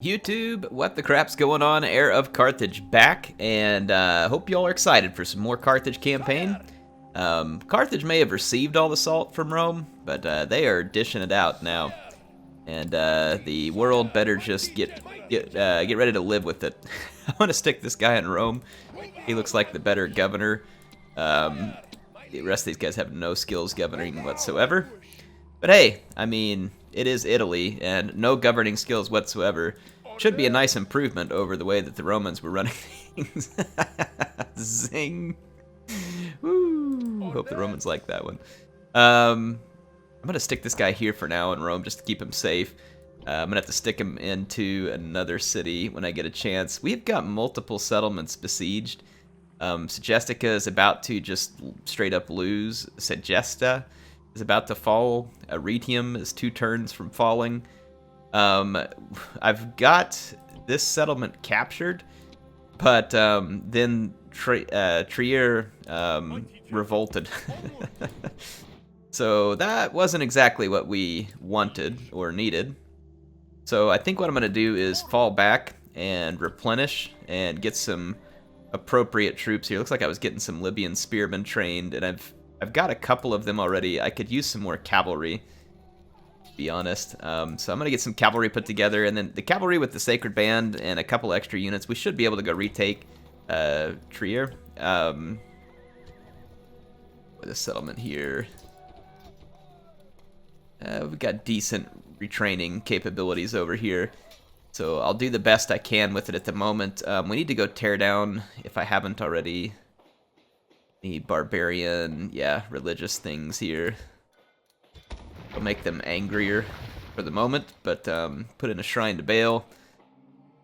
YouTube, what the crap's going on? Heir of Carthage back, and hope y'all are excited for some more Carthage campaign. Carthage may have received all the salt from Rome, but they are dishing it out now, and the world better just get ready to live with it. I want to stick this guy in Rome. He looks like the better governor. The rest of these guys have no skills governing whatsoever. But hey, I mean, it is Italy, and no governing skills whatsoever should be a nice improvement over the way that the Romans were running things. Zing. Woo. Hope the Romans like that one. I'm going to stick this guy here for now in Rome just to keep him safe. I'm going to have to stick him into another city when I get a chance. We've got multiple settlements besieged. Segestica is about to just straight up lose. Segesta is about to fall. Arretium is 2 turns from falling. I've got this settlement captured, but then Trier revolted. So that wasn't exactly what we wanted or needed. So I think what I'm going to do is fall back and replenish and get some appropriate troops here. Looks like I was getting some Libyan spearmen trained, and I've got a couple of them already. I could use some more cavalry, to be honest. So I'm going to get some cavalry put together, and then the cavalry with the Sacred Band and a couple extra units, we should be able to go retake Trier. With a settlement here. We've got decent retraining capabilities over here. So I'll do the best I can with it at the moment. We need to go tear down, if I haven't already, the barbarian, religious things here. I'll make them angrier for the moment, but put in a shrine to Baal.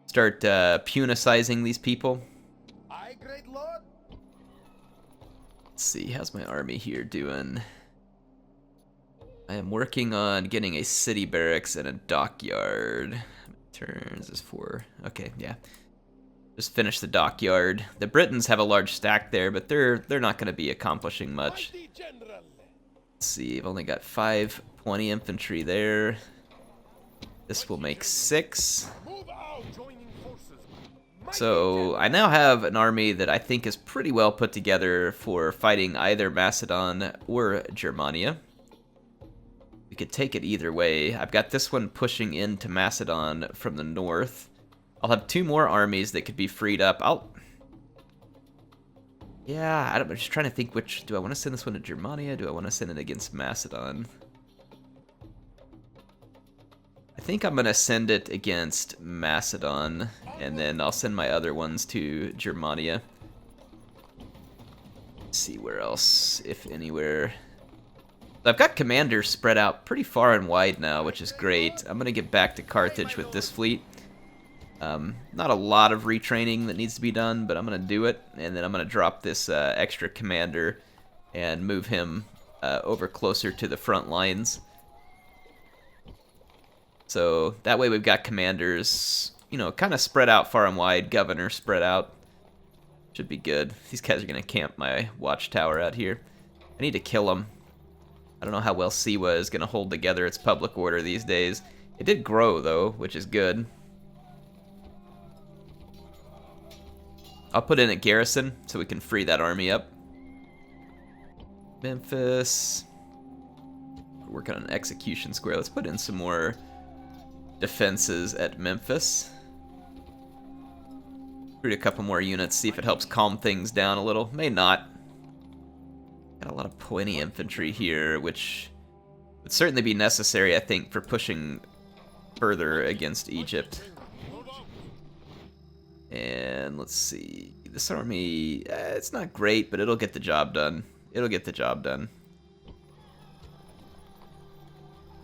Start punicizing these people. Aye, great lord. Let's see, how's my army here doing? I am working on getting a city barracks and a dockyard. Turns is 4. Okay, yeah. Just finish the dockyard. The Britons have a large stack there, but they're not going to be accomplishing much. Let's see, I've only got 520 infantry there. This will make 6. So I now have an army that I think is pretty well put together for fighting either Macedon or Germania. We could take it either way. I've got this one pushing into Macedon from the north. I'll have 2 more armies that could be freed up. I'm just trying to think which. Do I want to send this one to Germania? Do I want to send it against Macedon? I think I'm going to send it against Macedon, and then I'll send my other ones to Germania. Let's see where else, if anywhere. I've got commanders spread out pretty far and wide now, which is great. I'm going to get back to Carthage with this fleet. Not a lot of retraining that needs to be done, but I'm going to do it. And then I'm going to drop this extra commander and move him over closer to the front lines. So that way we've got commanders, kind of spread out far and wide, governor spread out. Should be good. These guys are going to camp my watchtower out here. I need to kill them. I don't know how well Siwa is going to hold together its public order these days. It did grow, though, which is good. I'll put in a garrison so we can free that army up. Memphis. We're working on an execution square. Let's put in some more defenses at Memphis. Recruit a couple more units, see if it helps calm things down a little. May not. Got a lot of pointy infantry here, which would certainly be necessary, I think, for pushing further against Egypt. And let's see. This army, it's not great, but it'll get the job done. It'll get the job done. I'm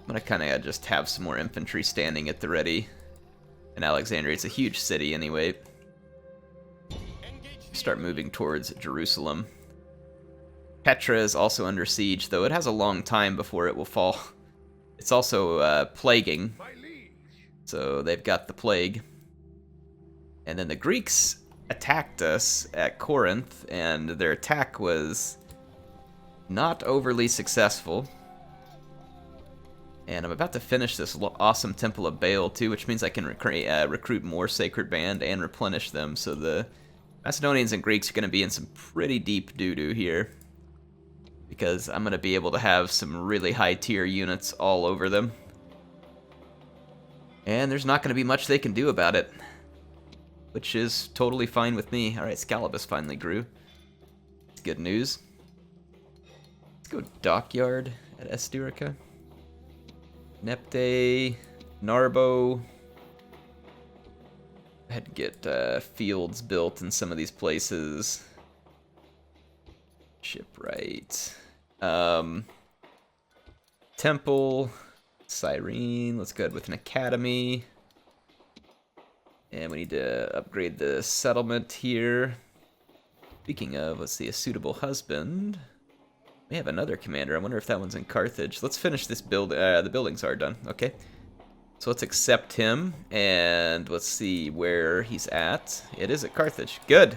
going to kind of just have some more infantry standing at the ready. In Alexandria, it's a huge city anyway. Start moving towards Jerusalem. Petra is also under siege, though it has a long time before it will fall. It's also plaguing, so they've got the plague. And then the Greeks attacked us at Corinth, and their attack was not overly successful. And I'm about to finish this awesome Temple of Baal too, which means I can recruit more Sacred Band and replenish them. So the Macedonians and Greeks are going to be in some pretty deep doo-doo here, because I'm going to be able to have some really high tier units all over them. And there's not going to be much they can do about it, which is totally fine with me. Alright, Scalabus finally grew. It's good news. Let's go Dockyard at Esturica. Nepte, Narbo. I had to get fields built in some of these places. Shipwright. Temple. Cyrene. Let's go with an academy. And we need to upgrade the settlement here. Speaking of, let's see, a suitable husband. We have another commander. I wonder if that one's in Carthage. Let's finish this build. The buildings are done. Okay. So let's accept him, and let's see where he's at. It is at Carthage. Good.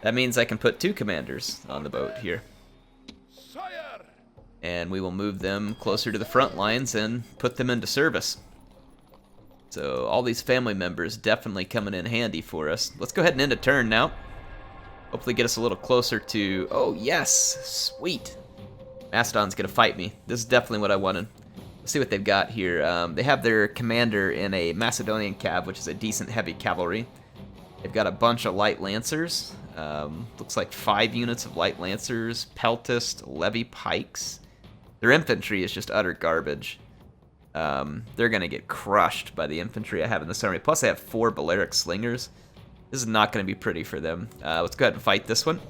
That means I can put 2 commanders on the boat here. And we will move them closer to the front lines and put them into service. So all these family members definitely coming in handy for us. Let's go ahead and end a turn now. Hopefully get us a little closer to... Oh, yes! Sweet! Macedon's gonna fight me. This is definitely what I wanted. Let's see what they've got here. They have their commander in a Macedonian cav, which is a decent heavy cavalry. They've got a bunch of light lancers. Looks like 5 units of light lancers, peltist, levy pikes. Their infantry is just utter garbage. They're gonna get crushed by the infantry I have in this army. Plus I have 4 Balearic slingers. This is not going to be pretty for them. Let's go ahead and fight this one.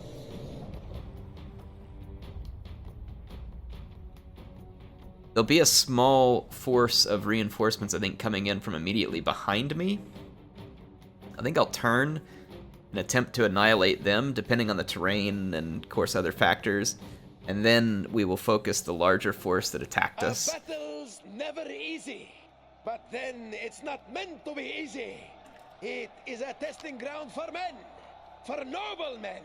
There'll be a small force of reinforcements, I think, coming in from immediately behind me. I think I'll turn and attempt to annihilate them, depending on the terrain and, of course, other factors. And then we will focus the larger force that attacked us. A battle's never easy, but then it's not meant to be easy. It is a testing ground for men, for noble men,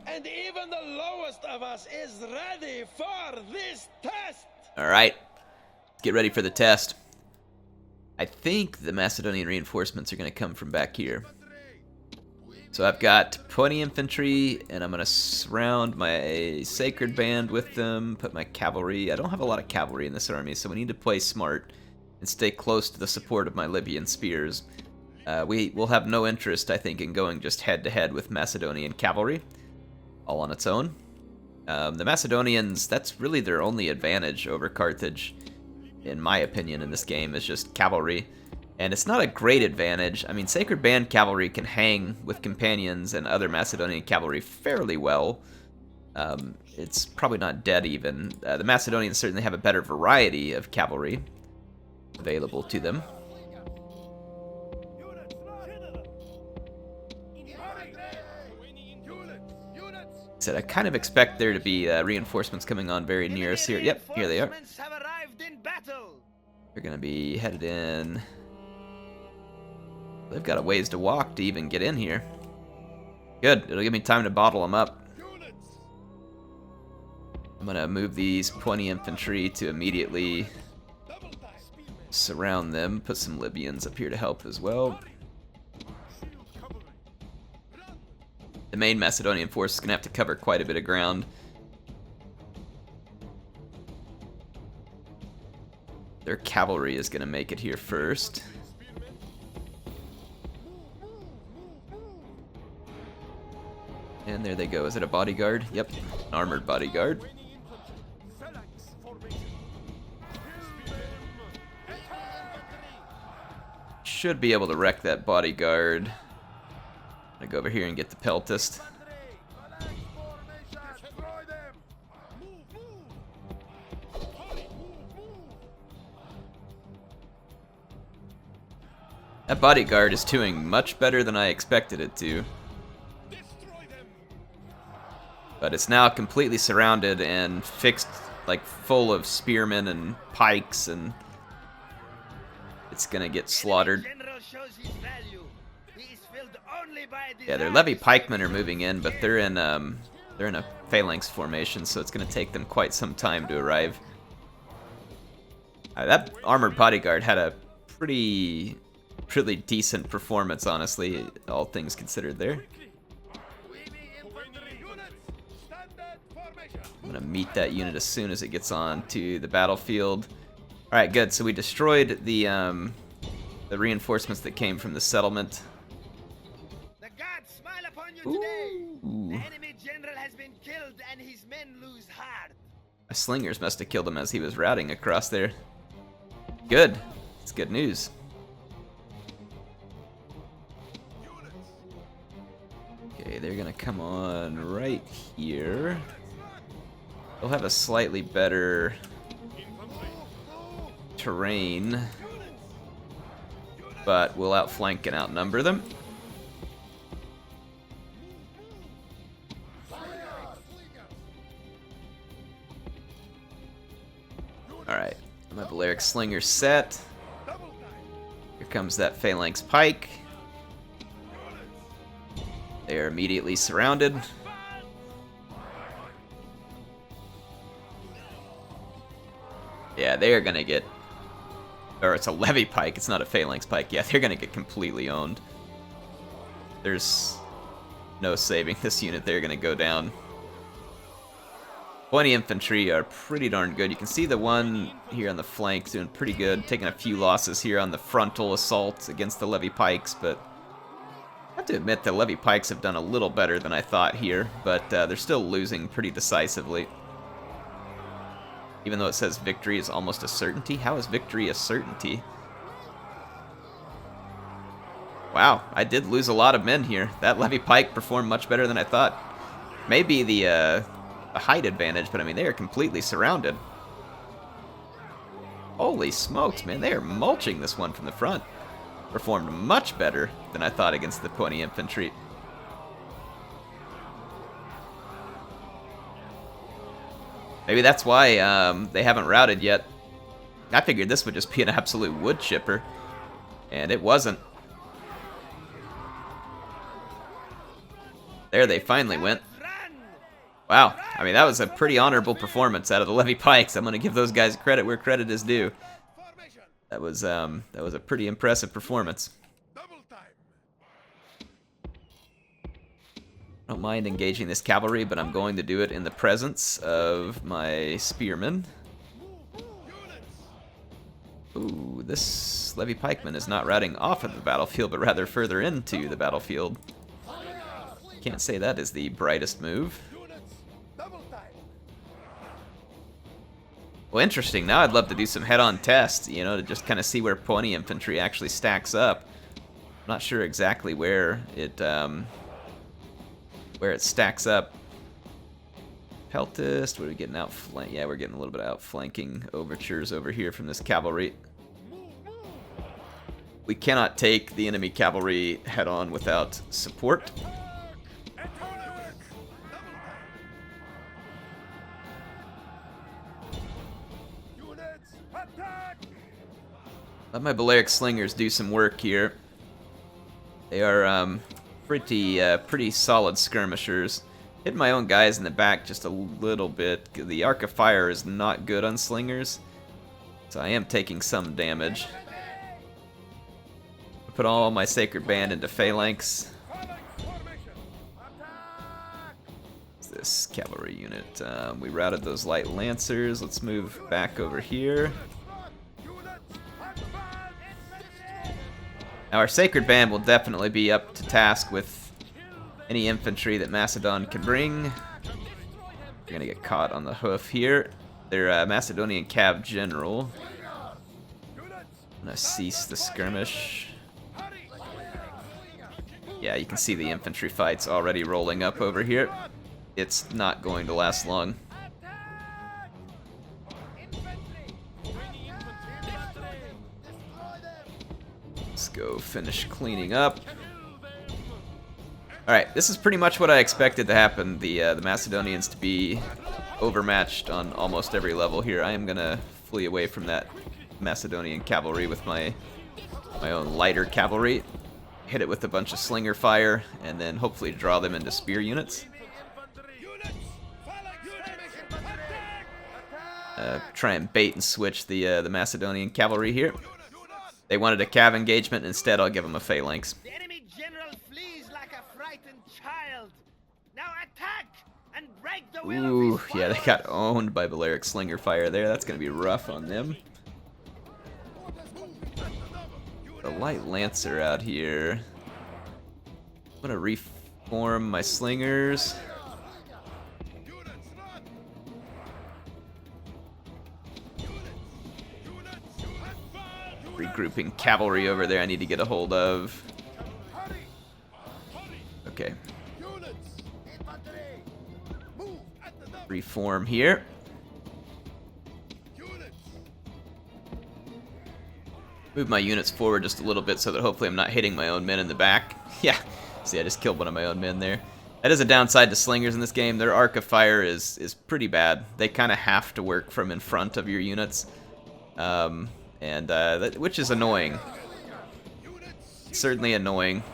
and even the lowest of us is ready for this test. All right, let's get ready for the test. I think the Macedonian reinforcements are going to come from back here. So I've got 20 infantry, and I'm going to surround my Sacred Band with them, put my cavalry. I don't have a lot of cavalry in this army, so we need to play smart and stay close to the support of my Libyan spears. We will have no interest, I think, in going just head-to-head with Macedonian cavalry, all on its own. The Macedonians, that's really their only advantage over Carthage, in my opinion, in this game, is just cavalry. And it's not a great advantage. I mean, Sacred Band cavalry can hang with companions and other Macedonian cavalry fairly well. It's probably not dead even. The Macedonians certainly have a better variety of cavalry available to them. Said I kind of expect there to be reinforcements coming on very near us here. Yep, here they are. They're going to be headed in. They've got a ways to walk to even get in here. Good, it'll give me time to bottle them up. I'm going to move these 20 infantry to immediately surround them. Put some Libyans up here to help as well. The main Macedonian force is going to have to cover quite a bit of ground. Their cavalry is going to make it here first. And there they go. Is it a bodyguard? Yep, an armored bodyguard. Should be able to wreck that bodyguard. I'm gonna go over here and get the peltist. That bodyguard is doing much better than I expected it to. But it's now completely surrounded and fixed, like full of spearmen and pikes, and it's gonna get slaughtered. Yeah, their levy pikemen are moving in, but they're in a phalanx formation, so it's gonna take them quite some time to arrive. That armored bodyguard had a pretty decent performance, honestly, all things considered there. I'm gonna meet that unit as soon as it gets on to the battlefield. All right, good. So we destroyed the reinforcements that came from the settlement. The gods smile upon you today. The enemy general has been killed and his men lose heart. My slingers must have killed him as he was routing across there. Good. It's good news. Okay, they're gonna come on right here. They'll have a slightly better terrain, but we'll outflank and outnumber them. Alright, my Balearic Slinger's set. Here comes that Phalanx Pike. They are immediately surrounded. Yeah, they are gonna get... Or it's a Levy Pike, it's not a Phalanx Pike. Yeah, they're gonna get completely owned. There's no saving this unit. They're gonna go down. 20 infantry are pretty darn good. You can see the one here on the flank doing pretty good, taking a few losses here on the frontal assault against the Levy Pikes, but I have to admit the Levy Pikes have done a little better than I thought here, but they're still losing pretty decisively. Even though it says victory is almost a certainty. How is victory a certainty? Wow, I did lose a lot of men here. That Levy Pike performed much better than I thought. Maybe the height advantage, but I mean, they are completely surrounded. Holy smokes, man, they are mulching this one from the front. Performed much better than I thought against the 20 infantry. Maybe that's why they haven't routed yet. I figured this would just be an absolute wood chipper, and it wasn't. There they finally went. Wow, I mean, that was a pretty honorable performance out of the Levy Pikes. I'm going to give those guys credit where credit is due. That was a pretty impressive performance. I don't mind engaging this cavalry, but I'm going to do it in the presence of my spearmen. Ooh, this Levy Pikeman is not routing off of the battlefield, but rather further into the battlefield. Can't say that is the brightest move. Well, interesting. Now I'd love to do some head-on tests, you know, to just kind of see where 20 infantry actually stacks up. I'm not sure exactly where it stacks up. Peltist, what are we getting outflank? Yeah, we're getting a little bit of outflanking overtures over here from this cavalry. We cannot take the enemy cavalry head-on without support. Let my Balearic Slingers do some work here. They are pretty solid skirmishers. Hit my own guys in the back just a little bit. The Arc of Fire is not good on Slingers, so I am taking some damage. I put all my Sacred Band into Phalanx. This cavalry unit. We routed those Light Lancers. Let's move back over here. Now our Sacred Band will definitely be up to task with any infantry that Macedon can bring. They're gonna get caught on the hoof here. Their Macedonian Cav General. I'm gonna cease the skirmish. Yeah, you can see the infantry fights already rolling up over here. It's not going to last long. Let's go finish cleaning up. Alright, this is pretty much what I expected to happen. The Macedonians to be overmatched on almost every level here. I am gonna flee away from that Macedonian cavalry with my own lighter cavalry. Hit it with a bunch of slinger fire, and then hopefully draw them into spear units. try and bait and switch the Macedonian cavalry here. They wanted a cav engagement. Instead, I'll give them a phalanx. The enemy general flees like a frightened child. Now attack and break the will Ooh, of his yeah, they followers. got owned by Balearic Slinger Fire there. That's going to be rough on them. The Light Lancer out here. I'm going to reform my slingers. Regrouping cavalry over there I need to get a hold of. Okay. Reform here. Move my units forward just a little bit so that hopefully I'm not hitting my own men in the back. Yeah, see, I just killed one of my own men there. That is a downside to slingers in this game. Their arc of fire is pretty bad. They kind of have to work from in front of your units. Which is annoying. Certainly annoying.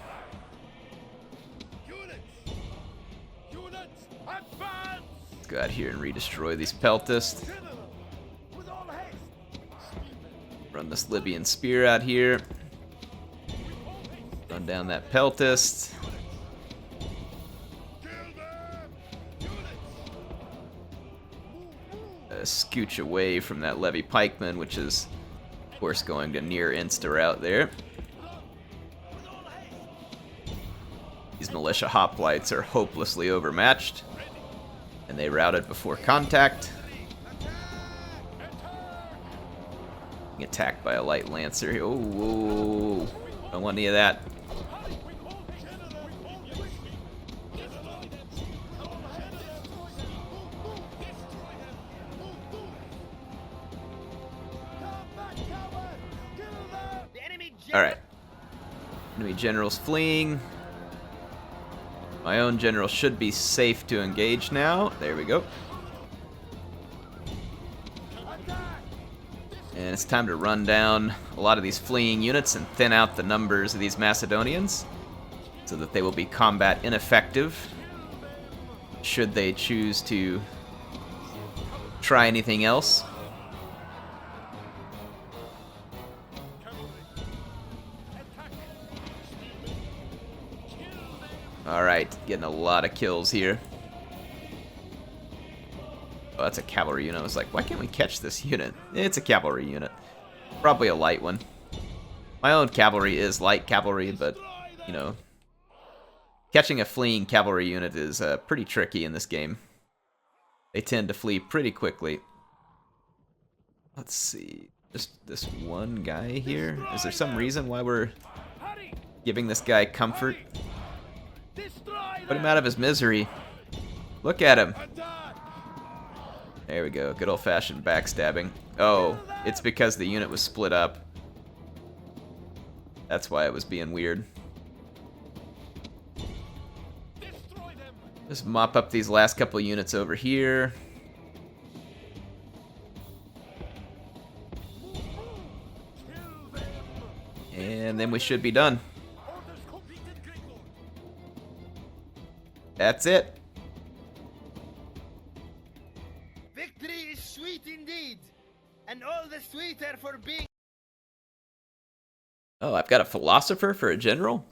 Let's go out here and redestroy these peltists. Run this Libyan spear out here. Run down that peltist. Scooch away from that levy pikeman, which is of course going to near insta route there. These militia hoplites are hopelessly overmatched, and they routed before contact. Being attacked by a light lancer here. Oh, don't want any of that. Alright. Enemy general's fleeing. My own general should be safe to engage now. There we go. And it's time to run down a lot of these fleeing units and thin out the numbers of these Macedonians so that they will be combat ineffective should they choose to try anything else. Alright, getting a lot of kills here. Oh, that's a cavalry unit. I was like, why can't we catch this unit? It's a cavalry unit. Probably a light one. My own cavalry is light cavalry, but, you know, catching a fleeing cavalry unit is pretty tricky in this game. They tend to flee pretty quickly. Let's see. Just this one guy here? Is there some reason why we're giving this guy comfort? Put him out of his misery. Look at him. There we go. Good old-fashioned backstabbing. Oh, it's because the unit was split up. That's why it was being weird. Just mop up these last couple units over here. And then we should be done. That's it. Victory is sweet indeed, and all the sweeter for being. Oh, I've got a philosopher for a general?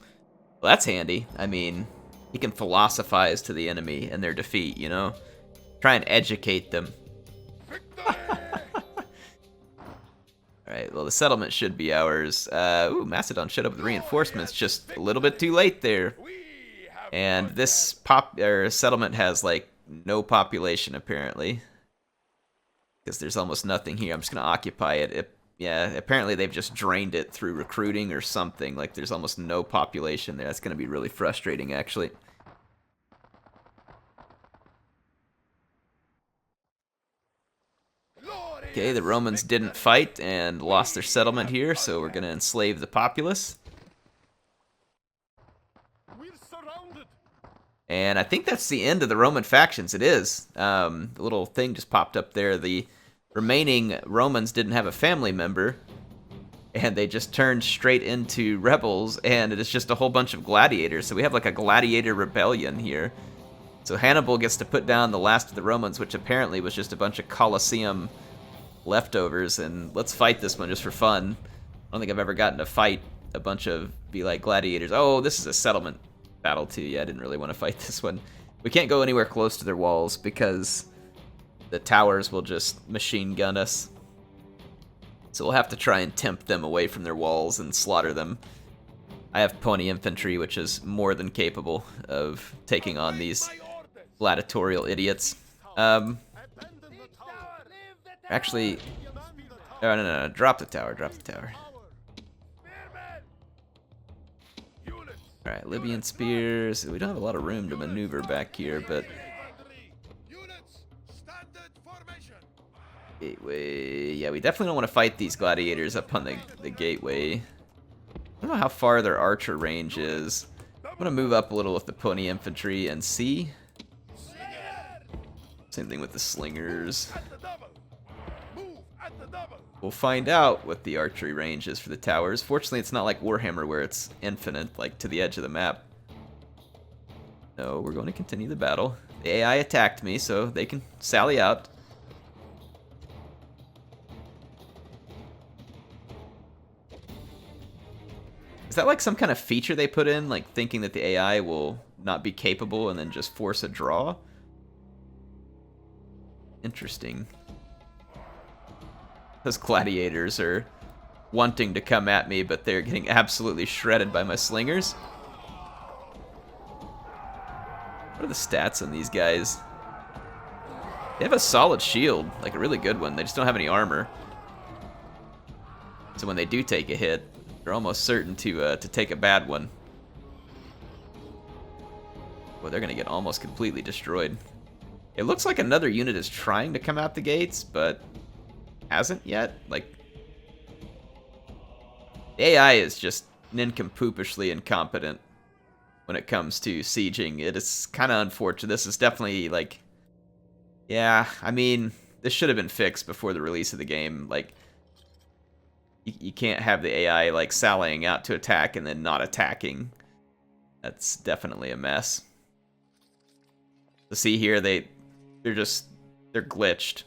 Well, that's handy. I mean, he can philosophize to the enemy and their defeat, you know? Try and educate them. Alright, well, the settlement should be ours. Ooh, Macedon showed up with reinforcements just a little bit too late there. And this settlement has, like, no population, apparently. Because there's almost nothing here. I'm just going to occupy it. Yeah, apparently they've just drained it through recruiting or something. Like, there's almost no population there. That's going to be really frustrating, actually. Okay, the Romans didn't fight and lost their settlement here, so we're going to enslave the populace. And I think that's the end of the Roman factions. It is. The little thing just popped up there. The remaining Romans didn't have a family member, and they just turned straight into rebels, and it is just a whole bunch of gladiators. So we have like a gladiator rebellion here. So Hannibal gets to put down the last of the Romans, which apparently was just a bunch of Colosseum leftovers, and let's fight this one just for fun. I don't think I've ever gotten to fight a bunch of be like gladiators. Oh, this is a settlement battle too. Yeah, I didn't really want to fight this one. We can't go anywhere close to their walls because the towers will just machine gun us. So we'll have to try and tempt them away from their walls and slaughter them. I have pony infantry, which is more than capable of taking on these gladiatorial idiots. Actually, no, drop the tower, drop the tower. Alright, Libyan spears. We don't have a lot of room to maneuver back here, but... Gateway. Yeah, we definitely don't want to fight these gladiators up on the gateway. I don't know how far their archer range is. I'm going to move up a little with the pony infantry and see. Same thing with the slingers. We'll find out what the archery range is for the towers. Fortunately, it's not like Warhammer where it's infinite, like to the edge of the map. No, we're going to continue the battle. The AI attacked me, so they can sally out. Is that like some kind of feature they put in, like thinking that the AI will not be capable and then just force a draw? Interesting. Those gladiators are wanting to come at me, but they're getting absolutely shredded by my slingers. What are the stats on these guys? They have a solid shield, like a really good one. They just don't have any armor. So when they do take a hit, they're almost certain to take a bad one. Well, they're gonna get almost completely destroyed. It looks like another unit is trying to come out the gates, but hasn't yet. Like, the AI is just nincompoopishly incompetent when it comes to sieging. It is kind of unfortunate. This is definitely like, yeah, I mean, this should have been fixed before the release of the game. Like, you can't have the AI like sallying out to attack and then not attacking. That's definitely a mess. So see here, they're glitched.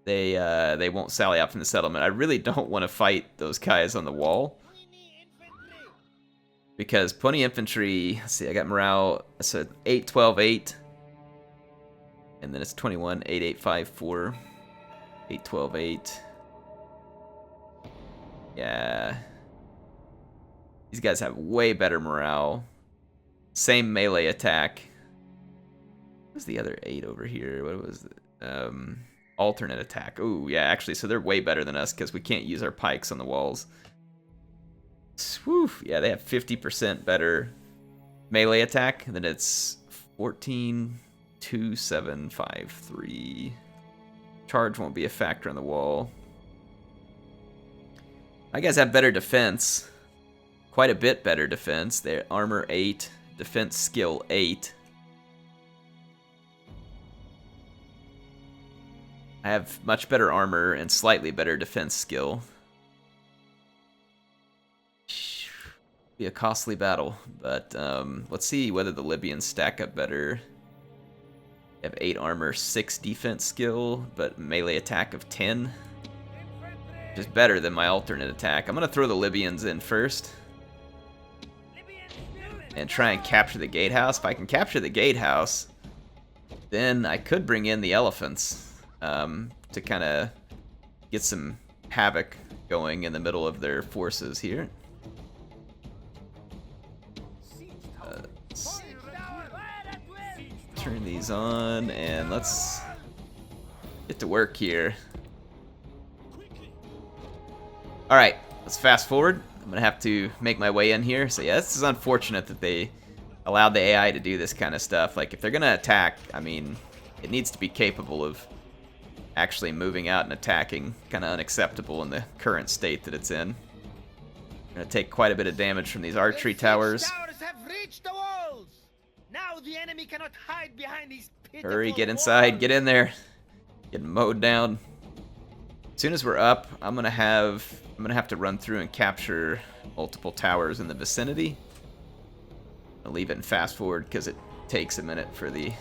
They won't sally out from the settlement. I really don't want to fight those guys on the wall. Because pony infantry, let's see, I got morale, so 8, 12, 8. And then it's 21, 8, 8, 5, 4. 8, 12, 8. Yeah. These guys have way better morale. Same melee attack. What's the other 8 over here? What was it? Alternate attack. Ooh, yeah, actually, so they're way better than us because we can't use our pikes on the walls. Swoof. Yeah, they have 50% better melee attack. And then it's 14, 2, 7, 5, 3. Charge won't be a factor on the wall. My guys have better defense. Quite a bit better defense. They're armor 8, defense skill 8. I have much better armor and slightly better defense skill. Be a costly battle, but let's see whether the Libyans stack up better. They have 8 armor, 6 defense skill, but melee attack of 10. Which is better than my alternate attack. I'm going to throw the Libyans in first. And try and capture the gatehouse. If I can capture the gatehouse, then I could bring in the elephants to kind of get some havoc going in the middle of their forces here. Let's turn these on and let's get to work here. Alright, let's fast forward. I'm going to have to make my way in here. So yeah, this is unfortunate that they allowed the AI to do this kind of stuff. Like, if they're going to attack, I mean, it needs to be capable of actually moving out and attacking. Kind of unacceptable in the current state that it's in. Going to take quite a bit of damage from these archery towers. Towers have reached the walls. Now the enemy cannot hide behind these pitiful Hurry, get inside, walls. get in there. Get mowed down. As soon as we're up, I'm gonna have to run through and capture multiple towers in the vicinity. I'll leave it and fast forward because it takes a minute for the.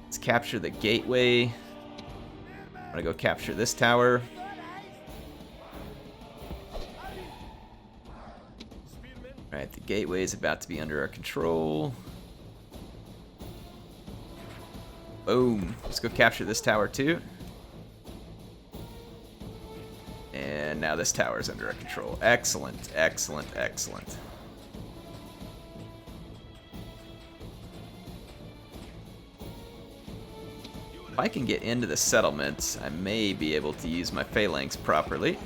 Let's capture the gateway. gonna go capture this tower. Alright, the gateway is about to be under our control. Boom. Let's go capture this tower too. And now this tower is under our control. Excellent, excellent, excellent. If I can get into the settlements, I may be able to use my phalanx properly.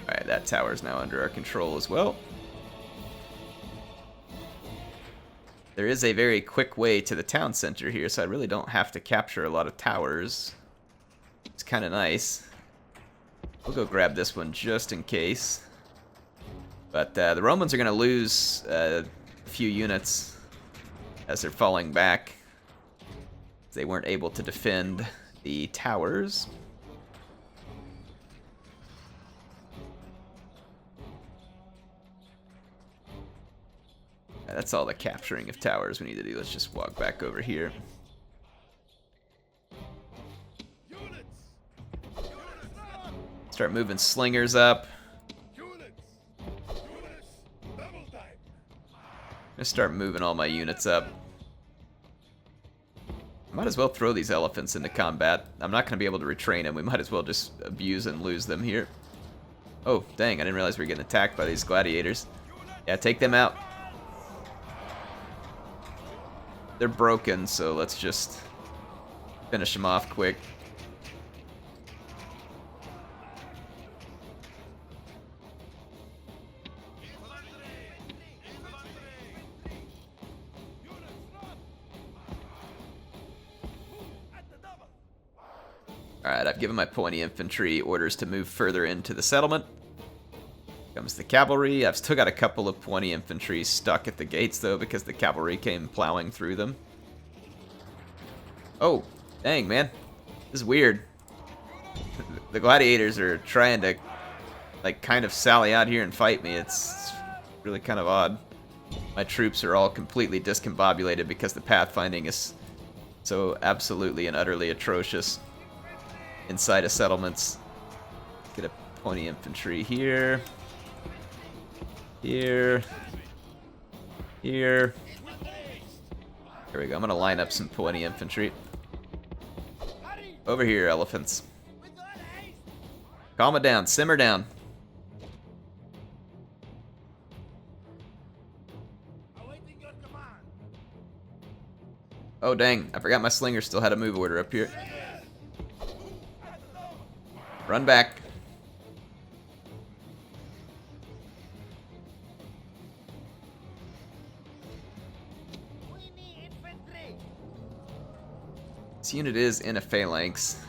Alright, that tower is now under our control as well. There is a very quick way to the town center here, so I really don't have to capture a lot of towers. It's kind of nice. We'll go grab this one just in case. But the Romans are going to lose a few units as they're falling back. They weren't able to defend the towers. That's all the capturing of towers we need to do. Let's just walk back over here. Start moving slingers up. Just start moving all my units up. Might as well throw these elephants into combat. I'm not going to be able to retrain them. We might as well just abuse and lose them here. Oh, dang, I didn't realize we were getting attacked by these gladiators. Yeah, take them out. They're broken, so let's just finish them off quick. Alright, I've given my pointy infantry orders to move further into the settlement. Comes the cavalry. I've still got a couple of pointy infantry stuck at the gates, though, because the cavalry came plowing through them. Oh, dang, man. This is weird. The gladiators are trying to, like, kind of sally out here and fight me. It's really kind of odd. My troops are all completely discombobulated because the pathfinding is so absolutely and utterly atrocious inside of settlements. Get a pointy infantry here. Here. Here. There we go. I'm going to line up some pointy infantry. Over here, elephants. Calm it down. Simmer down. Oh, dang. I forgot my slinger still had a move order up here. Run back. This unit is in a phalanx.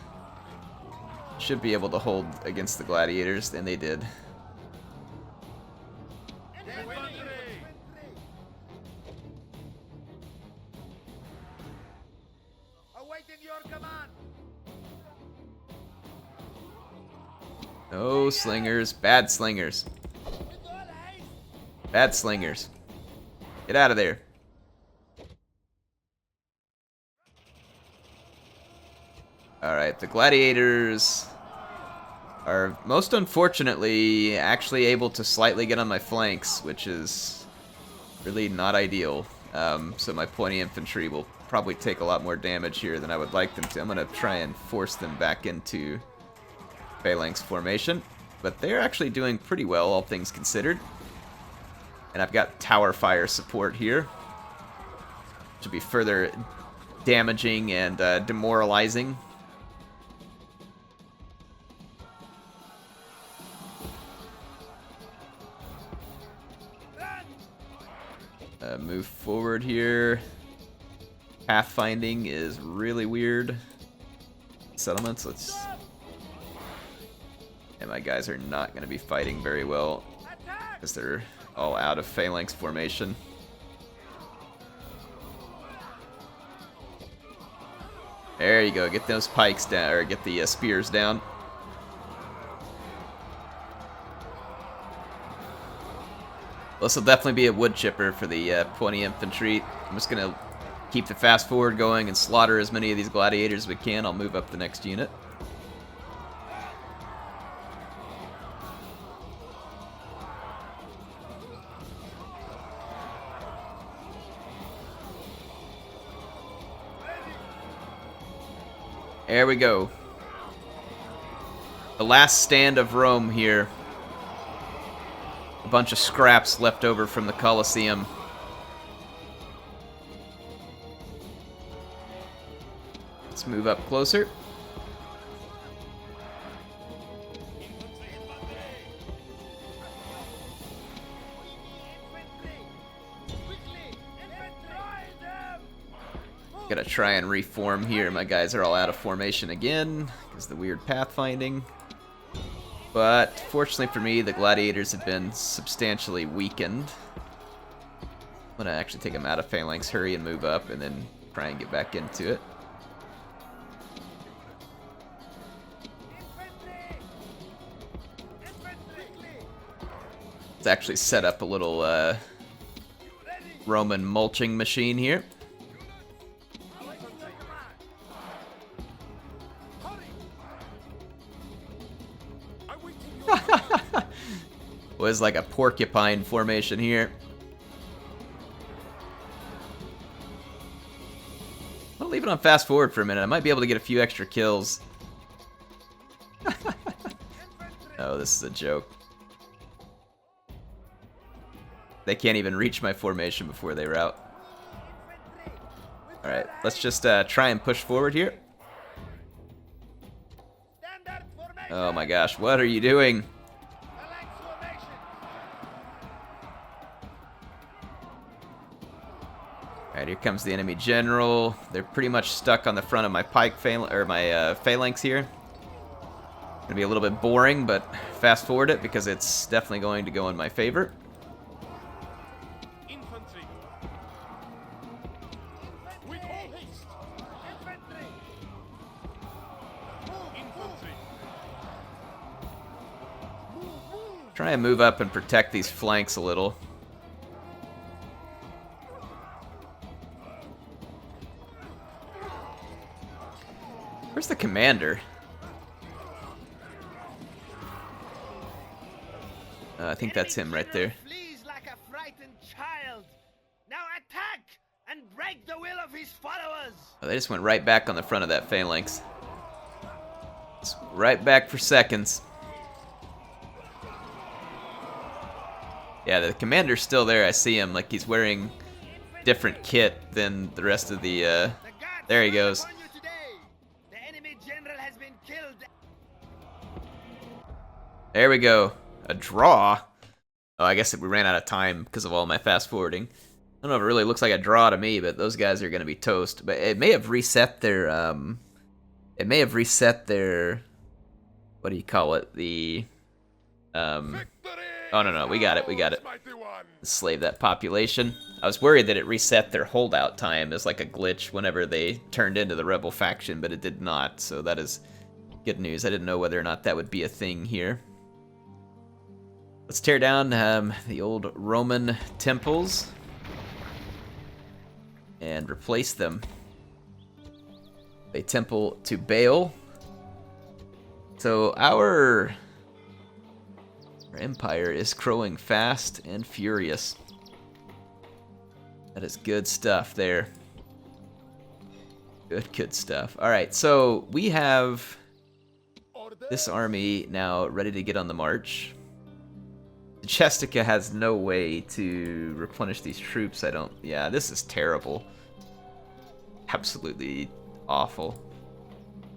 Should be able to hold against the gladiators, and they did. No slingers. Bad slingers. Bad slingers. Get out of there. Alright, the gladiators are most unfortunately actually able to slightly get on my flanks, which is really not ideal. So my pointy infantry will probably take a lot more damage here than I would like them to. I'm going to try and force them back into phalanx formation, but they're actually doing pretty well, all things considered. And I've got tower fire support here, which will be further damaging and demoralizing. Move forward here. Pathfinding is really weird. Settlements, let's... And my guys are not going to be fighting very well because they're all out of phalanx formation. There you go. Get those pikes down, or get the spears down. This will definitely be a wood chipper for the pointy infantry. I'm just going to keep the fast forward going and slaughter as many of these gladiators as we can, I'll move up the next unit. There we go. The last stand of Rome here. A bunch of scraps left over from the Colosseum. Let's move up closer. Gotta try and reform here. My guys are all out of formation again because of the weird pathfinding. But fortunately for me, the gladiators have been substantially weakened. I'm gonna actually take them out of phalanx, hurry and move up, and then try and get back into it. Let's actually set up a little Roman mulching machine here. Was like a porcupine formation here. I'll leave it on fast forward for a minute. I might be able to get a few extra kills. Oh, this is a joke. They can't even reach my formation before they rout. Alright, let's just try and push forward here. Oh my gosh, what are you doing? Alright, here comes the enemy general. They're pretty much stuck on the front of my phalanx here. Gonna be a little bit boring, but fast forward it because it's definitely going to go in my favor. Infantry. With all haste. Infantry. Infantry. Try and move up and protect these flanks a little. Where's the commander? I think that's him right there. Flees like a frightened child. Now attack and break the will of his followers. Oh, they just went right back on the front of that phalanx. Just right back for seconds. Yeah, the commander's still there. I see him. Like he's wearing different kit than the rest of the. There he goes. There we go. A draw? Oh, I guess we ran out of time because of all my fast forwarding. I don't know if it really looks like a draw to me, but those guys are going to be toast. But it may have reset their, what do you call it? The, oh no, we got it. Slave that population. I was worried that it reset their holdout time as like a glitch whenever they turned into the rebel faction, but it did not. So that is good news. I didn't know whether or not that would be a thing here. Let's tear down the old Roman temples and replace them. A temple to Baal. So our empire is growing fast and furious. That is good stuff there. Good stuff. Alright, so we have this army now ready to get on the march. Chestica has no way to replenish these troops, yeah, this is terrible. Absolutely awful.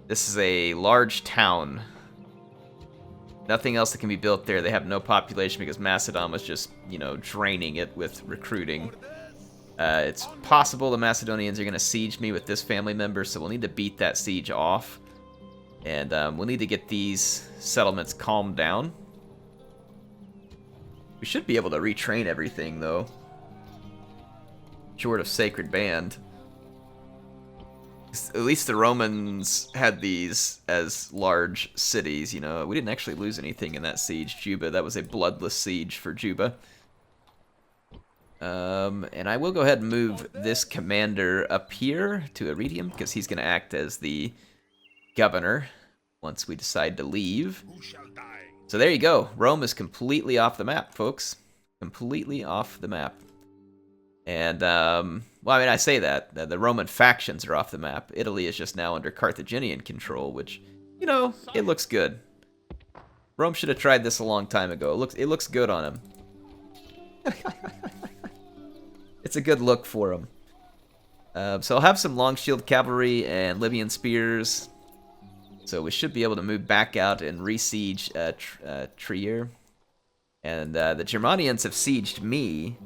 This is a large town. Nothing else that can be built there. They have no population because Macedon was just, draining it with recruiting. It's possible the Macedonians are going to siege me with this family member, so we'll need to beat that siege off. And we'll need to get these settlements calmed down. We should be able to retrain everything, though. Short of Sacred Band. At least the Romans had these as large cities, We didn't actually lose anything in that siege, Juba. That was a bloodless siege for Juba. And I will go ahead and move this commander up here to Iridium, because he's going to act as the governor once we decide to leave. So there you go. Rome is completely off the map, folks. Completely off the map. And, well, I mean, I say that. The Roman factions are off the map. Italy is just now under Carthaginian control, which, you know, it looks good. Rome should have tried this a long time ago. It looks good on him. It's a good look for him. So I'll have some long shield cavalry and Libyan spears. So we should be able to move back out and re-siege Trier. And the Germanians have sieged me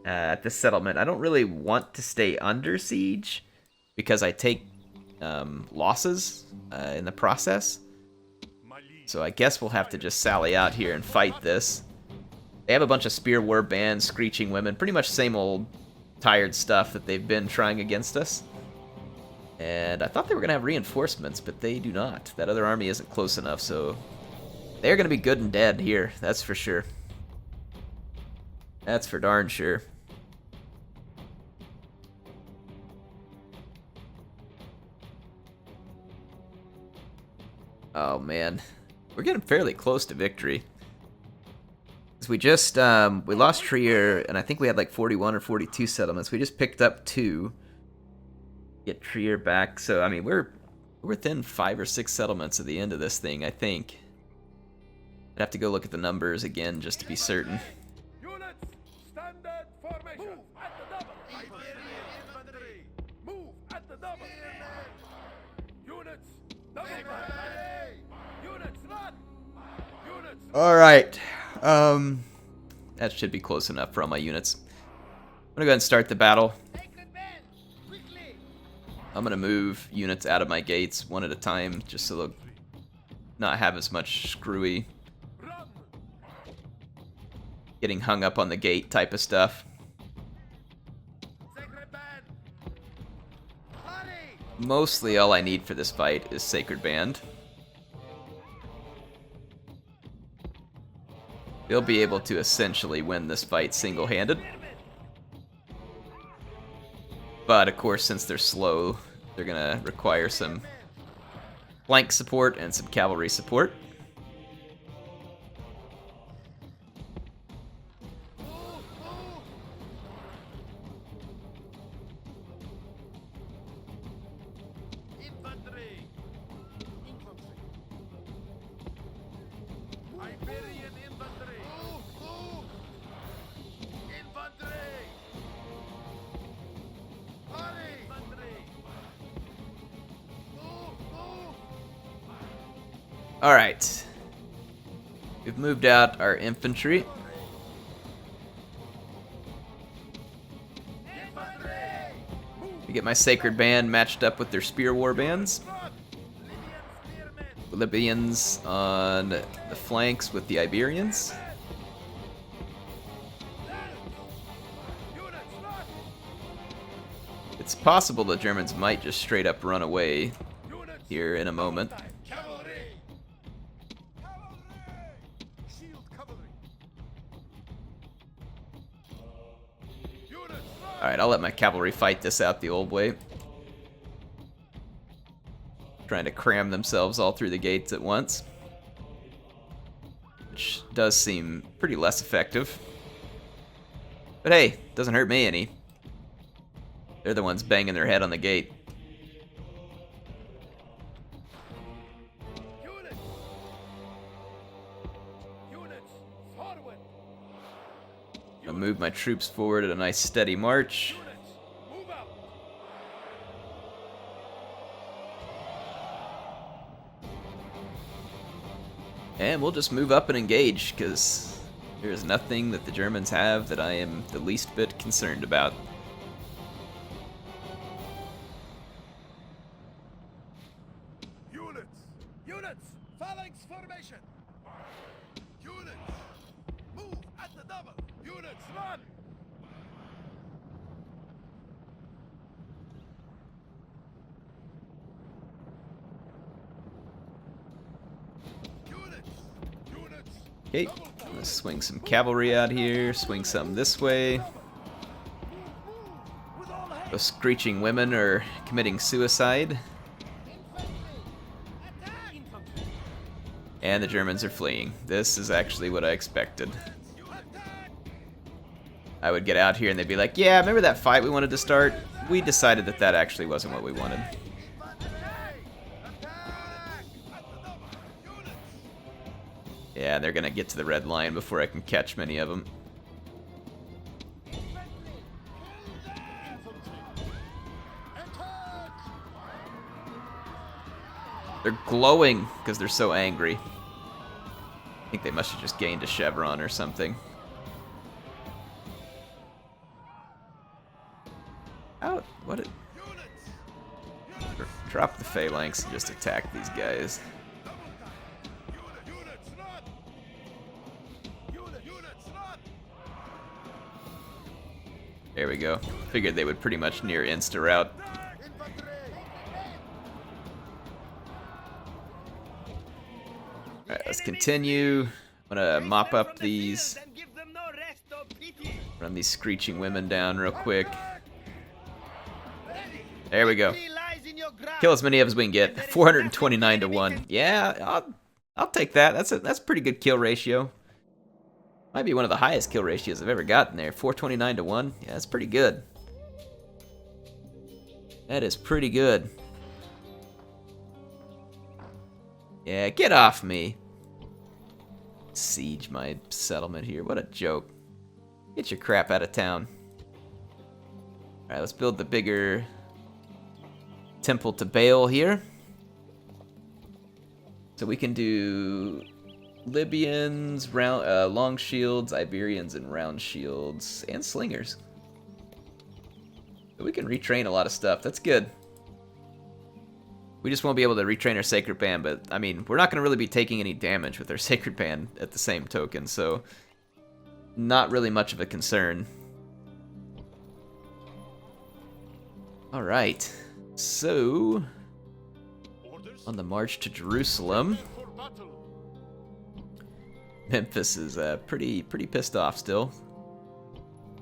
at this settlement. I don't really want to stay under siege because I take losses in the process. So I guess we'll have to just sally out here and fight this. They have a bunch of spear war bands, screeching women, pretty much same old tired stuff that they've been trying against us. And I thought they were going to have reinforcements, but they do not. That other army isn't close enough, so they're going to be good and dead here, that's for sure. That's for darn sure. Oh man, we're getting fairly close to victory. We just, we lost Trier, and I think we had like 41 or 42 settlements. We just picked up 2. Get Trier back. So, I mean, we're within 5 or 6 settlements at the end of this thing, I think. I'd have to go look at the numbers again just to be certain. Units, standard formation. Move at the double. Infantry. Move at the double. Units, double. Units, run. Units. All right. That should be close enough for all my units. I'm gonna go ahead and start the battle. I'm gonna move units out of my gates one at a time, just so they'll not have as much screwy getting hung up on the gate type of stuff. Mostly all I need for this fight is Sacred Band. They'll be able to essentially win this fight single-handed. But, of course, since they're slow, they're going to require some flank support and some cavalry support. Infantry. Iberian infantry. Infantry. All right. We've moved out our infantry. To get my Sacred Band matched up with their Spear War bands. The Libyans on the flanks with the Iberians. It's possible the Germans might just straight up run away here in a moment. Alright, I'll let my cavalry fight this out the old way. Trying to cram themselves all through the gates at once. Which does seem pretty less effective. But hey, doesn't hurt me any. They're the ones banging their head on the gate. I'll move my troops forward at a nice steady march. And we'll just move up and engage, because there is nothing that the Germans have that I am the least bit concerned about. Units, phalanx formation. Units, move at the double. Units, run. Okay, Let's swing some cavalry out here, swing some this way. Those screeching women are committing suicide. And the Germans are fleeing. This is actually what I expected. I would get out here and they'd be like, yeah, remember that fight we wanted to start? We decided that that actually wasn't what we wanted. Yeah, they're gonna get to the red line before I can catch many of them. They're glowing because they're so angry. I think they must have just gained a chevron or something. Out. What? Drop the phalanx and just attack these guys. There we go. Figured they would pretty much near insta-route. Alright, let's continue. I'm gonna mop up these. Run these screeching women down real quick. There we go. Kill as many of as we can get. 429 to 1. Yeah, I'll take that. That's a pretty good kill ratio. Might be one of the highest kill ratios I've ever gotten there. 429 to 1. Yeah, that's pretty good. That is pretty good. Yeah, get off me. Siege my settlement here. What a joke. Get your crap out of town. Alright, let's build the bigger temple to Baal here. So we can do Libyans, long shields, Iberians, and round shields, and slingers. So we can retrain a lot of stuff. That's good. We just won't be able to retrain our Sacred Band, but, I mean, we're not going to really be taking any damage with our Sacred Band at the same token, so not really much of a concern. Alright, so on the march to Jerusalem. Memphis is pretty pissed off still.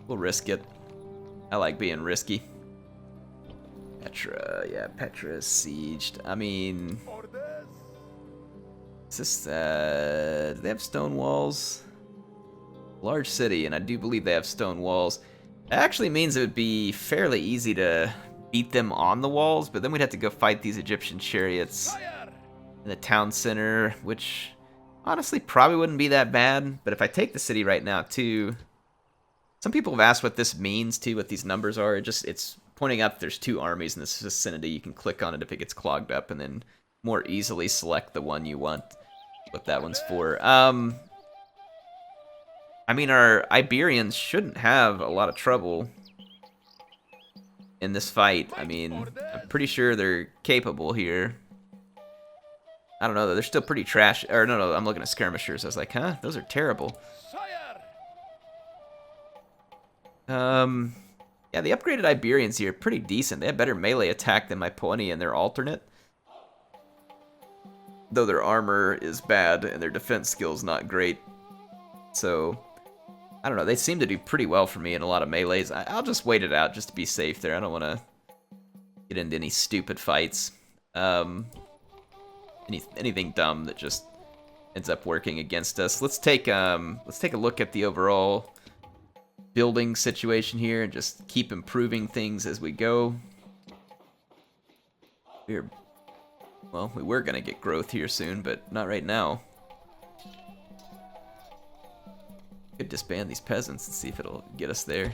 We'll risk it. I like being risky. Petra, yeah, Petra is sieged. I mean, is this, do they have stone walls? Large city, and I do believe they have stone walls. That actually means it would be fairly easy to beat them on the walls, but then we'd have to go fight these Egyptian chariots in the town center, which honestly probably wouldn't be that bad. But if I take the city right now too, some people have asked what this means too, what these numbers are. It's pointing out that there's two armies in this vicinity. You can click on it if it gets clogged up and then more easily select the one you want, what that one's for. I mean, our Iberians shouldn't have a lot of trouble in this fight. I mean, I'm pretty sure they're capable here. I don't know, though. They're still pretty trash. Or, no, I'm looking at skirmishers. I was like, huh? Those are terrible. Yeah, the upgraded Iberians here are pretty decent. They have better melee attack than my pony and their alternate. Though their armor is bad and their defense skill's not great. So, I don't know. They seem to do pretty well for me in a lot of melees. I'll just wait it out just to be safe there. I don't want to get into any stupid fights. Anything dumb that just ends up working against us. Let's take a look at the overall building situation here and just keep improving things as we go. We were gonna get growth here soon, but not right now. Could disband these peasants and see if it'll get us there.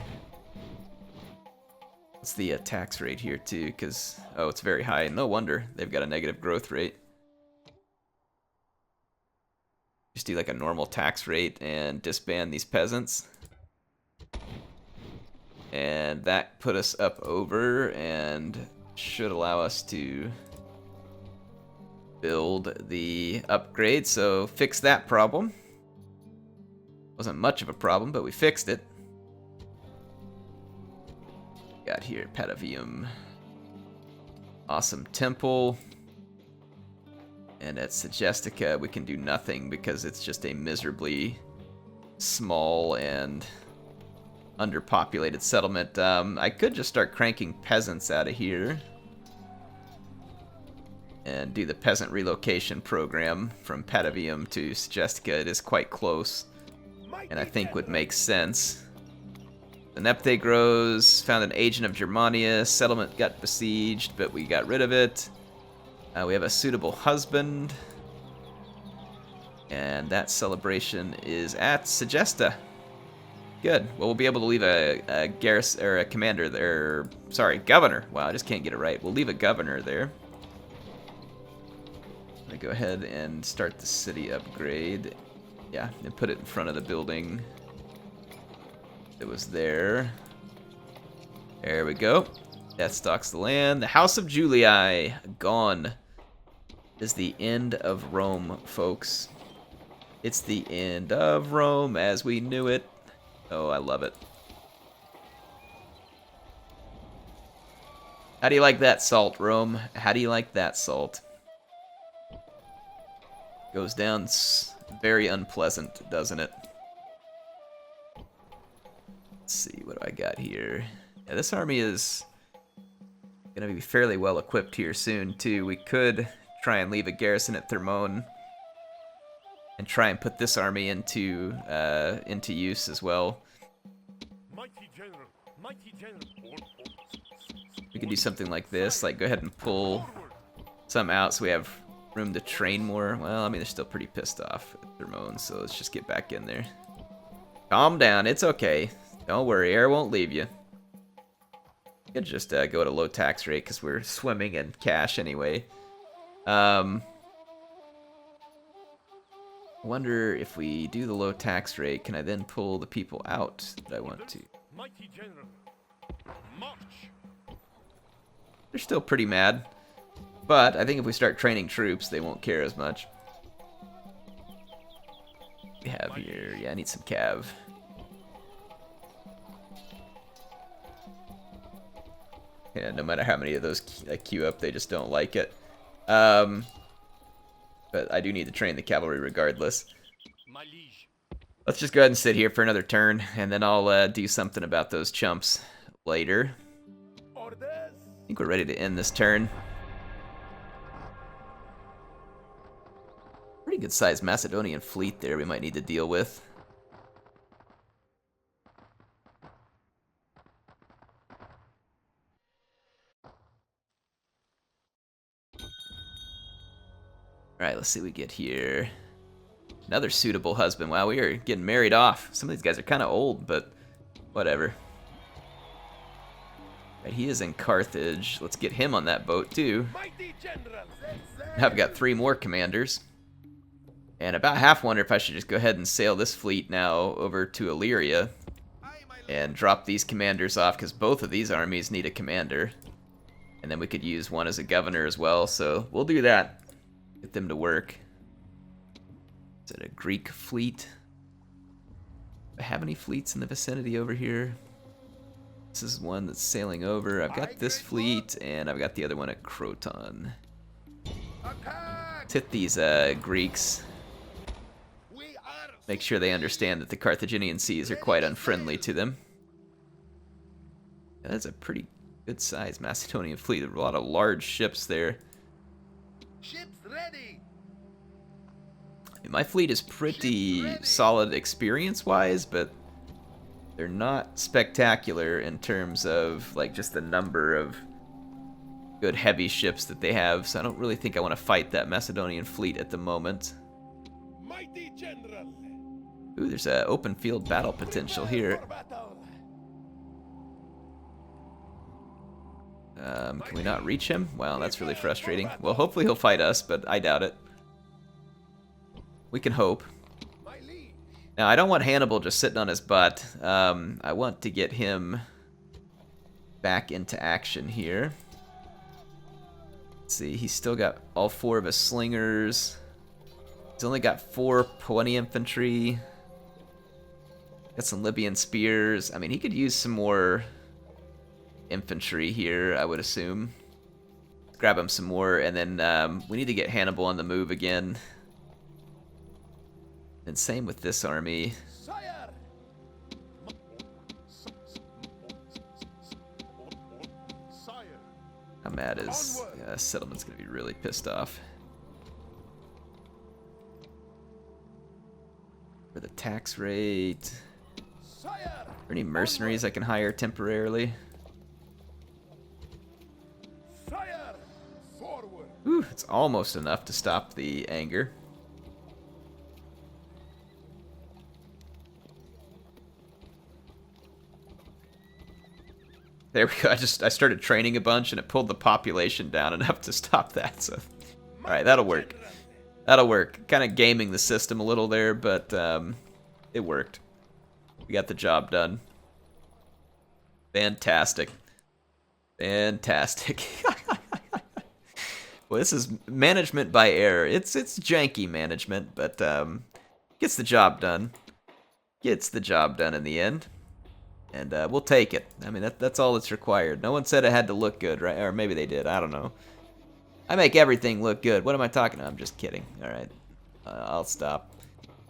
What's the tax rate here too? Because it's very high. No wonder they've got a negative growth rate. Just do like a normal tax rate and disband these peasants. And that put us up over and should allow us to build the upgrade. So fix that problem. Wasn't much of a problem, but we fixed it. Got here Patavium. Awesome temple. And at Segestica we can do nothing because it's just a miserably small and underpopulated settlement. I could just start cranking peasants out of here and do the peasant relocation program from Patavium to Segestica. It is quite close, and I think would make sense. The Nepthe grows, found an agent of Germania, settlement got besieged, but we got rid of it. We have a suitable husband, and that celebration is at Segesta. Good. Well, we'll be able to leave a garrison or a commander there. Sorry, governor. Wow, I just can't get it right. We'll leave a governor there. I go ahead and start the city upgrade. Yeah, and put it in front of the building that was there. There we go. That stocks the land. The House of Julii gone. Is the end of Rome, folks. It's the end of Rome as we knew it. Oh, I love it. How do you like that salt, Rome? How do you like that salt? Goes down very unpleasant, doesn't it? Let's see, what do I got here? Yeah, this army is gonna be fairly well equipped here soon, too. We could try and leave a garrison at Thermone and try and put this army into use as well. Mighty general, mighty general. We could do something like this, like go ahead and pull some out so we have room to train more. Well, I mean, they're still pretty pissed off at Thermone, so let's just get back in there. Calm down, it's okay. Don't worry, Heir won't leave you. You could just go at a low tax rate because we're swimming in cash anyway. Wonder if we do the low tax rate, can I then pull the people out that I want to? Mighty general, march. They're still pretty mad, but I think if we start training troops, they won't care as much. We have here, yeah, I need some cav. Yeah, no matter how many of those I queue up, they just don't like it. But I do need to train the cavalry regardless. My liege. Let's just go ahead and sit here for another turn, and then I'll do something about those chumps later. Orders. I think we're ready to end this turn. Pretty good sized Macedonian fleet there we might need to deal with. Alright, let's see what we get here. Another suitable husband. Wow, we are getting married off. Some of these guys are kind of old, but whatever. Right, he is in Carthage. Let's get him on that boat, too. Mighty general. Now I've got 3 more commanders. And about half wonder if I should just go ahead and sail this fleet now over to Illyria and drop these commanders off, because both of these armies need a commander. And then we could use one as a governor as well, so we'll do that. Get them to work. Is it a Greek fleet? Do I have any fleets in the vicinity over here? This is one that's sailing over. I've got this fleet, and I've got the other one at Croton. Let's hit these Greeks. Make sure they understand that the Carthaginian seas are quite unfriendly to them. Yeah, that's a pretty good sized Macedonian fleet. There are a lot of large ships there. Ships ready. My fleet is pretty solid experience-wise, but they're not spectacular in terms of like just the number of good heavy ships that they have. So I don't really think I want to fight that Macedonian fleet at the moment. Mighty general. Ooh, there's an open field battle potential here. Can we not reach him? Wow, that's really frustrating. Well, hopefully he'll fight us, but I doubt it. We can hope. Now, I don't want Hannibal just sitting on his butt. I want to get him back into action here. Let's see, he's still got all 4 of his slingers. He's only got 4 Pawani infantry. Got some Libyan spears. I mean, he could use some more infantry here, I would assume. Grab him some more, and then we need to get Hannibal on the move again. And same with this army. How mad is... Yeah, settlement's gonna be really pissed off. For the tax rate... Sire! Are there any mercenaries I can hire temporarily? Sire! Forward! Ooh, it's almost enough to stop the anger. There we go. I started training a bunch and it pulled the population down enough to stop that. So, all right, that'll work. That'll work. Kind of gaming the system a little there, but it worked. We got the job done. Fantastic. Fantastic. Well, this is management by Heir. It's janky management, but gets the job done. Gets the job done in the end. And we'll take it. I mean, that's all that's required. No one said it had to look good, right? Or maybe they did. I don't know. I make everything look good. What am I talking about? I'm just kidding. All right. I'll stop.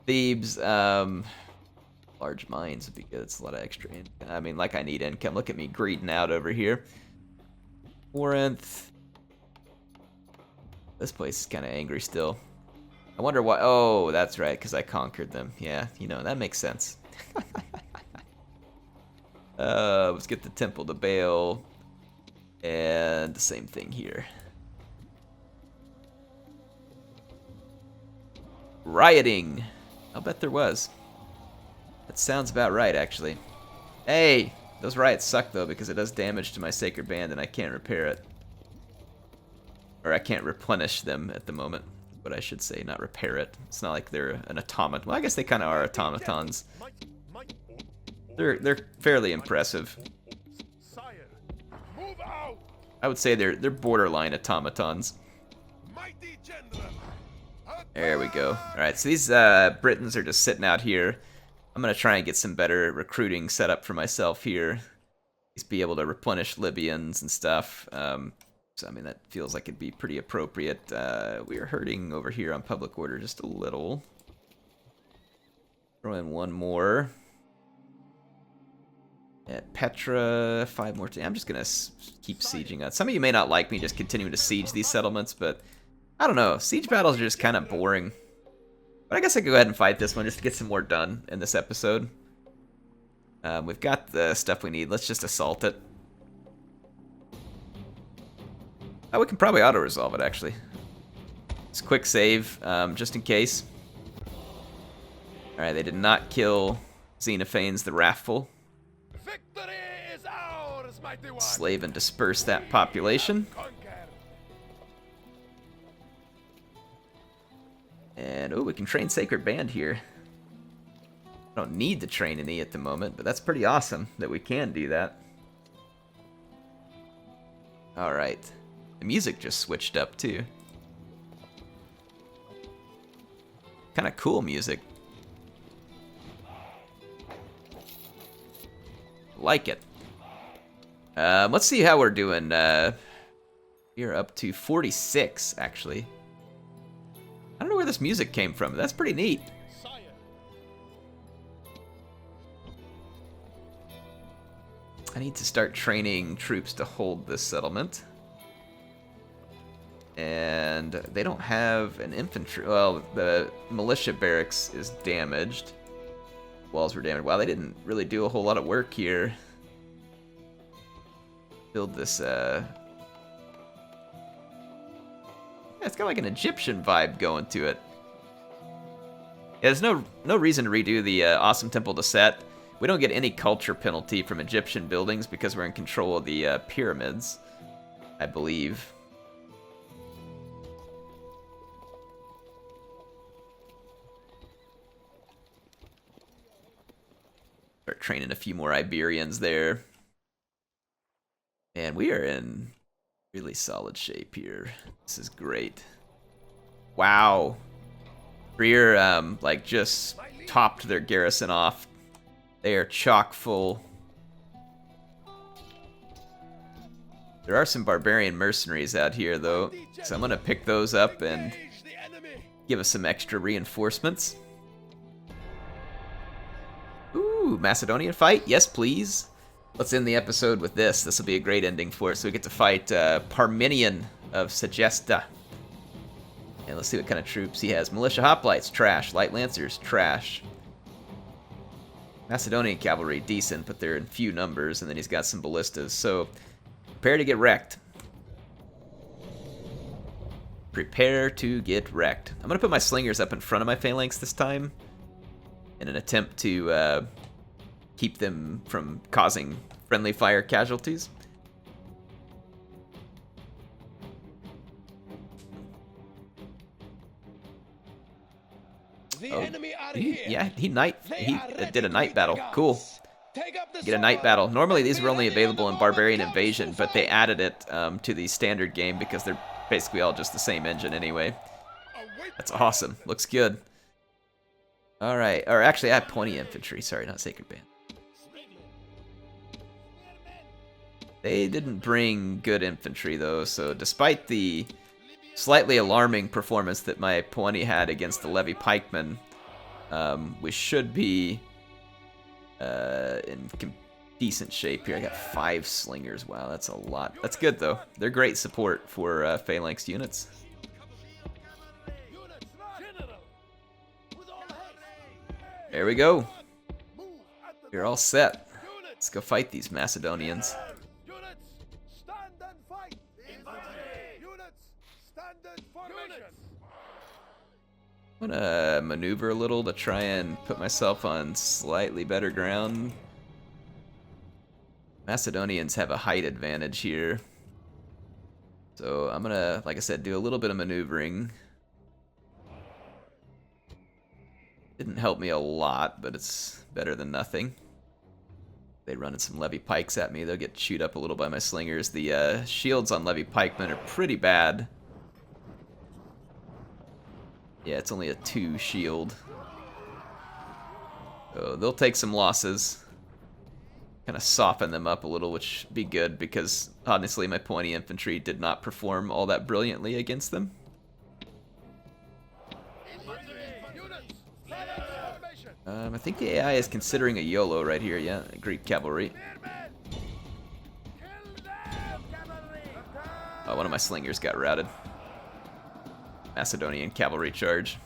Thebes, large mines would be good. It's a lot of extra income. I mean, like I need income. Look at me greeding out over here. Corinth. This place is kind of angry still. I wonder why. Oh, that's right, because I conquered them. Yeah, you know, that makes sense. Let's get the temple to Baal. And the same thing here. Rioting. I'll bet there was. That sounds about right, actually. Hey! Those riots suck, though, because it does damage to my sacred band and I can't repair it. Or I can't replenish them at the moment. But I should say, not repair it. It's not like they're an automaton. Well, I guess they kind of are automatons. They're fairly impressive. Sire! Move out! I would say they're borderline automatons. Mighty general! There we go. Alright, so these Britons are just sitting out here. I'm going to try and get some better recruiting set up for myself here. At least be able to replenish Libyans and stuff. So, I mean, that feels like it'd be pretty appropriate. We are hurting over here on public order just a little. Throw in one more. At Petra, 5 more. I'm just going to keep sieging on. Some of you may not like me just continuing to siege these settlements, but I don't know. Siege battles are just kind of boring. But I guess I could go ahead and fight this one just to get some more done in this episode. We've got the stuff we need. Let's just assault it. Oh, we can probably auto-resolve it, actually. It's a quick save, just in case. Alright, they did not kill Xenophanes the Wrathful. Victory is ours, mighty one! Slave and disperse that population. Conquer. And, oh, we can train Sacred Band here. I don't need to train any at the moment, but that's pretty awesome that we can do that. Alright. The music just switched up, too. Kind of cool music. Like it. Let's see how we're doing. We're up to 46, actually. I don't know where this music came from. That's pretty neat. Sire! I need to start training troops to hold this settlement. And they don't have an infantry. Well, the militia barracks is damaged. Walls were damaged. Wow, they didn't really do a whole lot of work here. Build this, yeah, it's got like an Egyptian vibe going to it. Yeah, there's no reason to redo the awesome temple to Set. We don't get any culture penalty from Egyptian buildings because we're in control of the pyramids, I believe. Start training a few more Iberians there. And we are in really solid shape here. This is great. Wow. Rear, like, just topped their garrison off. They are chock full. There are some barbarian mercenaries out here, though, so I'm going to pick those up and give us some extra reinforcements. Ooh, Macedonian fight? Yes, please. Let's end the episode with this. This will be a great ending for us. So we get to fight Parmenion of Segesta. And let's see what kind of troops he has. Militia hoplites, trash. Light lancers, trash. Macedonian cavalry, decent, but they're in few numbers. And then he's got some ballistas. So prepare to get wrecked. Prepare to get wrecked. I'm going to put my slingers up in front of my phalanx this time in an attempt to keep them from causing friendly fire casualties. The enemy are here. Yeah, he did a night to battle. take Cool. us. Take up the Get a night sword. battle. Normally these were only Be ready available when in the moment Barbarian comes Invasion, to but they fight. added it to the standard game because they're basically all just the same engine anyway. That's awesome. Looks good. Alright, or actually I have pointy infantry. Sorry, not Sacred Band. They didn't bring good infantry though, so despite the slightly alarming performance that my pointy had against the Levy Pikemen, we should be in decent shape here. I got 5 slingers. Wow, that's a lot. That's good though. They're great support for phalanx units. There we go. You're all set. Let's go fight these Macedonians. Units, stand and fight. Units, standard formation. I'm gonna maneuver a little to try and put myself on slightly better ground. Macedonians have a height advantage here. So I'm gonna, like I said, do a little bit of maneuvering. Didn't help me a lot, but it's better than nothing. They running some Levy Pikes at me. They'll get chewed up a little by my slingers. The shields on Levy Pikemen are pretty bad. Yeah, it's only a 2 shield. So they'll take some losses. Kind of soften them up a little, which would be good because honestly my pointy infantry did not perform all that brilliantly against them. I think the AI is considering a YOLO right here. Yeah, Greek cavalry. Oh, one of my slingers got routed. Macedonian cavalry charge.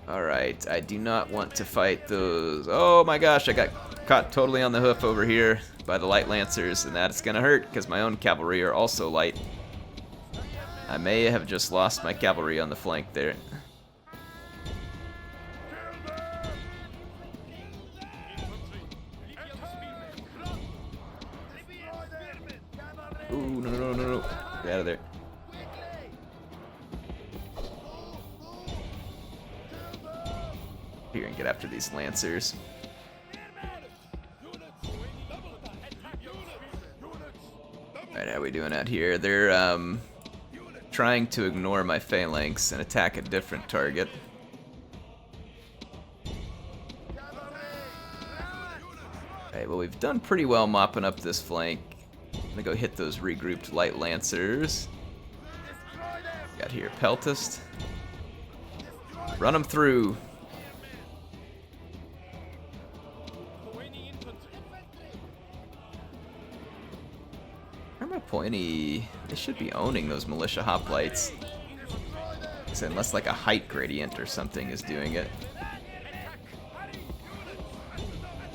Alright, I do not want to fight those. Oh my gosh, I got caught totally on the hoof over here by the light lancers, and that's gonna hurt because my own cavalry are also light. I may have just lost my cavalry on the flank there. Ooh, no. Get out of there. Here and get after these lancers. Alright, how are we doing out here? They're trying to ignore my phalanx and attack a different target. Alright, well we've done pretty well mopping up this flank. I'm gonna go hit those regrouped light lancers. Got here Peltist. Run them through. Pointy, they should be owning those militia hoplites. Unless like a height gradient or something is doing it.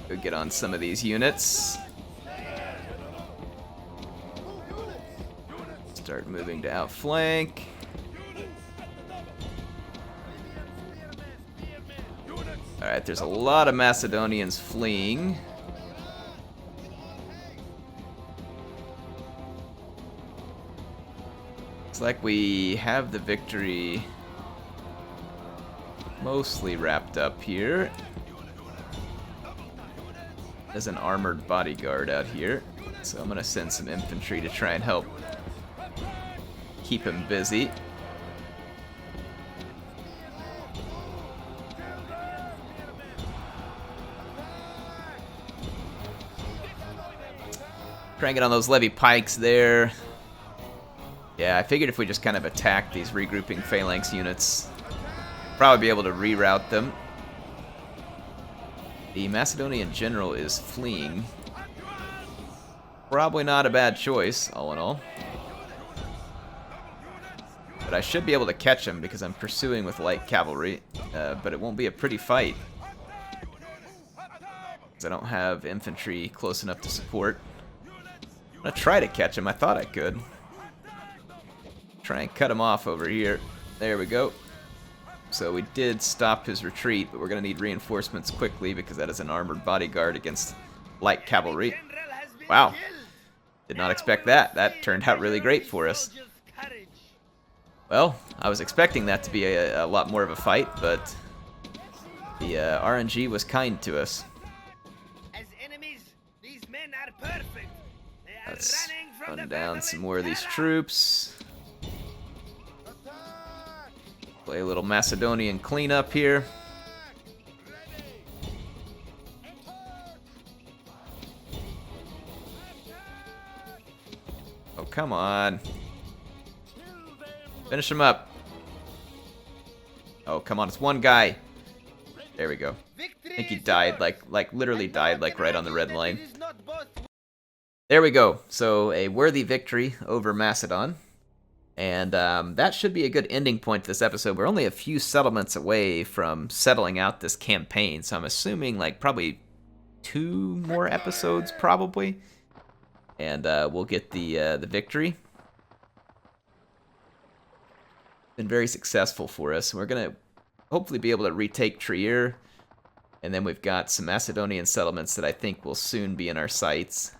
Go get on some of these units. Start moving to outflank. Alright, there's a lot of Macedonians fleeing. Looks like we have the victory mostly wrapped up here. There's an armored bodyguard out here, so I'm gonna send some infantry to try and help keep him busy. Try and get on those Levy Pikes there. Yeah, I figured if we just kind of attack these regrouping phalanx units, Probably be able to reroute them. The Macedonian general is fleeing. Probably not a bad choice, all in all. But I should be able to catch him because I'm pursuing with light cavalry. But it won't be a pretty fight, because I don't have infantry close enough to support. I'm going to try to catch him. I thought I could. Try and cut him off over here. There we go. So we did stop his retreat, but we're going to need reinforcements quickly because that is an armored bodyguard against light cavalry. Wow. Did not expect that. That turned out really great for us. Well, I was expecting that to be a lot more of a fight, but the RNG was kind to us. As enemies, these men are perfect. They are Let's running from run the down birth of some more of these terror. troops. Play a little Macedonian cleanup here. Oh, come on. Finish him up. Oh, come on. It's one guy. There we go. I think he died, like literally died, like right on the red line. There we go. So a worthy victory over Macedon. And that should be a good ending point to this episode. We're only a few settlements away from settling out this campaign. So I'm assuming like probably 2 more episodes probably. And we'll get the victory. Been very successful for us. We're going to hopefully be able to retake Trier. And then we've got some Macedonian settlements that I think will soon be in our sights.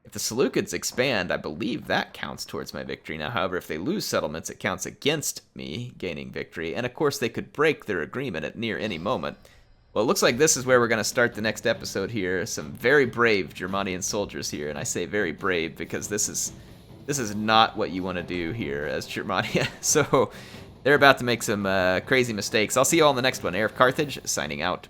If the Seleucids expand, I believe that counts towards my victory. Now, however, if they lose settlements, it counts against me gaining victory. And of course, they could break their agreement at near any moment. Well, it looks like this is where we're going to start the next episode here. Some very brave Germanian soldiers here. And I say very brave because this is not what you want to do here as Germania. So they're about to make some crazy mistakes. I'll see you all in the next one. Heir of Carthage, signing out.